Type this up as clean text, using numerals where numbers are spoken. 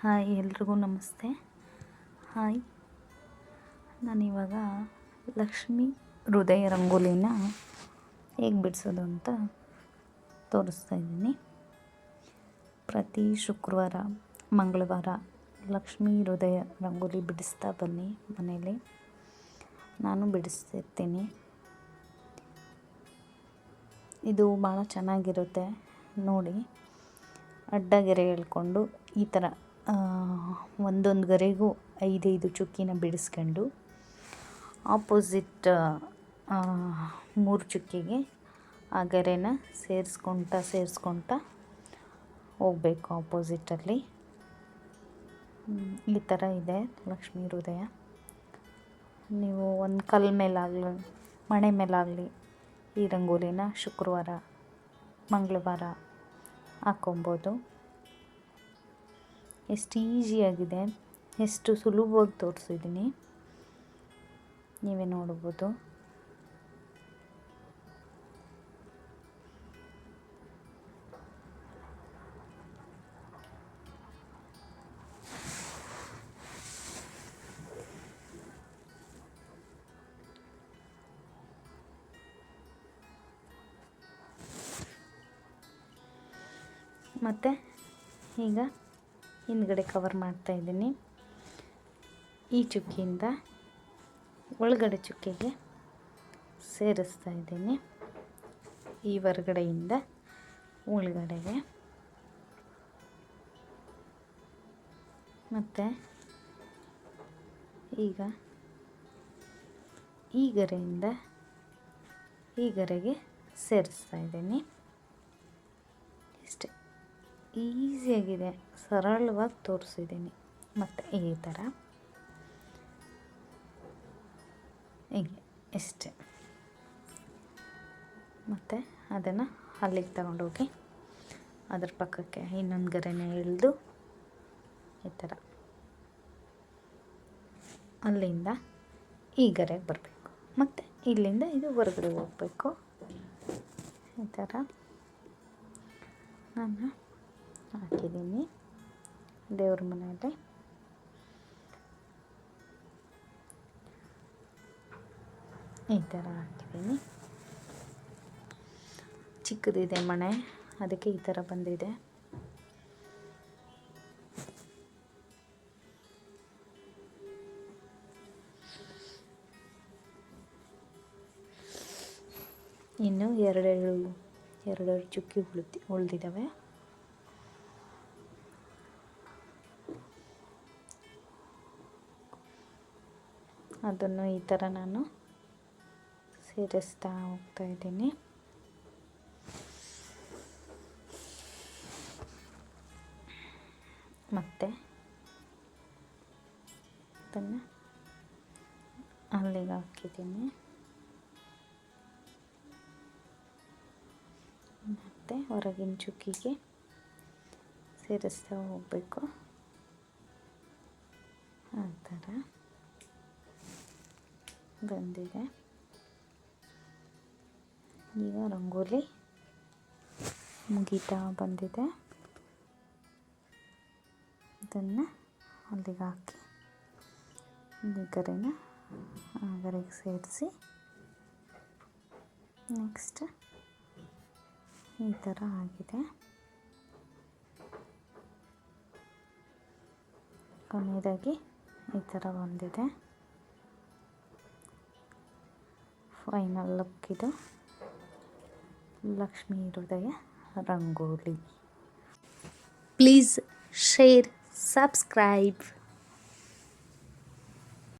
Hi, ಎಲ್ರಿಗೂ ನಮಸ್ತೆ. Hi, ನಾನಿವಾಗ ಲಕ್ಷ್ಮೀ ಹೃದಯ ರಂಗೋಲಿನ ಹೇಗೆ ಬಿಡಿಸೋದು ಅಂತ ತೋರಿಸ್ತಾ ಇದ್ದೀನಿ. ಪ್ರತಿ ಶುಕ್ರವಾರ, ಮಂಗಳವಾರ ಲಕ್ಷ್ಮೀ ಹೃದಯ ರಂಗೋಲಿ ಬಿಡಿಸ್ತಾ ಬನ್ನಿ. ಮನೇಲಿ ನಾನು ಬಿಡಿಸ್ತಿರ್ತೀನಿ. ಇದು ಭಾಳ ಚೆನ್ನಾಗಿರುತ್ತೆ ನೋಡಿ. ಅಡ್ಡಗೆರೆ ಎಳ್ಕೊಂಡು ಈ ಥರ ಒಂದೊಂದು ಗೆರೆಗೂ 5 ಚುಕ್ಕಿನ ಬಿಡಿಸ್ಕೊಂಡು ಆಪೋಸಿಟ್ 3 ಚುಕ್ಕಿಗೆ ಆ ಗೆರೆನ ಸೇರಿಸ್ಕೊಳ್ತಾ ಹೋಗಬೇಕು ಆಪೋಸಿಟಲ್ಲಿ. ಈ ಥರ ಇದೆ ಲಕ್ಷ್ಮೀ ಹೃದಯ. ನೀವು ಒಂದು ಕಲ್ಲು ಮೇಲಾಗಲಿ, ಮಣೆ ಮೇಲಾಗಲಿ ಈ ರಂಗೋಲಿನ ಶುಕ್ರವಾರ, ಮಂಗಳವಾರ ಹಾಕ್ಕೊಬೋದು. ಎಷ್ಟು ಈಸಿಯಾಗಿದೆ, ಎಷ್ಟು ಸುಲಭವಾಗಿ ತೋರಿಸಿದ್ದೀನಿ, ನೀವೇ ನೋಡ್ಬೋದು. ಮತ್ತು ಈಗ ಹಿಂದ್ಗಡೆ ಕವರ್ ಮಾಡ್ತಾಯಿದ್ದೀನಿ. ಈ ಚುಕ್ಕಿಯಿಂದ ಒಳಗಡೆ ಚುಕ್ಕಿಗೆ ಸೇರಿಸ್ತಾ ಇದ್ದೀನಿ. ಈ ಹೊರಗಡೆಯಿಂದ ಒಳಗಡೆಗೆ. ಮತ್ತು ಈಗ ಈ ಗೆರೆಯಿಂದ ಈ ಗೆರೆಗೆ ಸೇರಿಸ್ತಾ ಇದ್ದೀನಿ. ಇಷ್ಟೇ, ಈಸಿಯಾಗಿದೆ, ಸರಳವಾಗಿ ತೋರಿಸಿದ್ದೀನಿ. ಮತ್ತು ಈ ಥರ ಹೀಗೆ ಇಷ್ಟೇ. ಮತ್ತು ಅದನ್ನು ಅಲ್ಲಿಗೆ ತಗೊಂಡೋಗಿ ಅದ್ರ ಪಕ್ಕಕ್ಕೆ ಇನ್ನೊಂದು ಗೆರೆನೇ ಎಳೆದು ಈ ಥರ ಅಲ್ಲಿಂದ ಈ ಗೆರೆಗೆ ಬರಬೇಕು. ಮತ್ತು ಇಲ್ಲಿಂದ ಇದು ಹೊರಗಡೆ ಹೋಗಬೇಕು. ಈ ಥರ ನಾನು ಹಾಕಿದ್ದೀನಿ ದೇವ್ರ ಮನೆಯಲ್ಲಿ. ಈ ಥರ ಹಾಕಿದ್ದೀನಿ. ಚಿಕ್ಕದಿದೆ ಮನೆ, ಅದಕ್ಕೆ ಈ ಥರ ಬಂದಿದೆ. ಇನ್ನು ಎರಡು ಚುಕ್ಕಿ ಉಳಿದಿದ್ದಾವೆ. ಅದನ್ನು ಈ ಥರ ನಾನು ಸೇರಿಸ್ತಾ ಹೋಗ್ತಾಯಿದ್ದೀನಿ. ಮತ್ತು ಅದನ್ನು ಅಲ್ಲಿಗೆ ಹಾಕಿದ್ದೀನಿ. ಮತ್ತು ಹೊರಗಿನ ಚುಕ್ಕಿಗೆ ಸೇರಿಸ್ತಾ ಹೋಗಬೇಕು. ಆ ಥರ ಬಂದಿದೆ. ಈಗ ರಂಗೋಲಿ ಮುಗೀತಾ ಬಂದಿದೆ. ಇದನ್ನು ಅಲ್ಲಿಗೆ ಹಾಕಿ ಈ ಗೆರೆನ ಆ ಗೆರೆಗೆ ಸೇರಿಸಿ ನೆಕ್ಸ್ಟ್ ಈ ಥರ ಆಗಿದೆ. ಕೊನೆಯದಾಗಿ ಈ ಥರ ಬಂದಿದೆ. ಫೈನಲ್ ಲುಕ್ ಇದು ಲಕ್ಷ್ಮೀ ಹೃದಯ ರಂಗೋಲಿ. Please share, subscribe.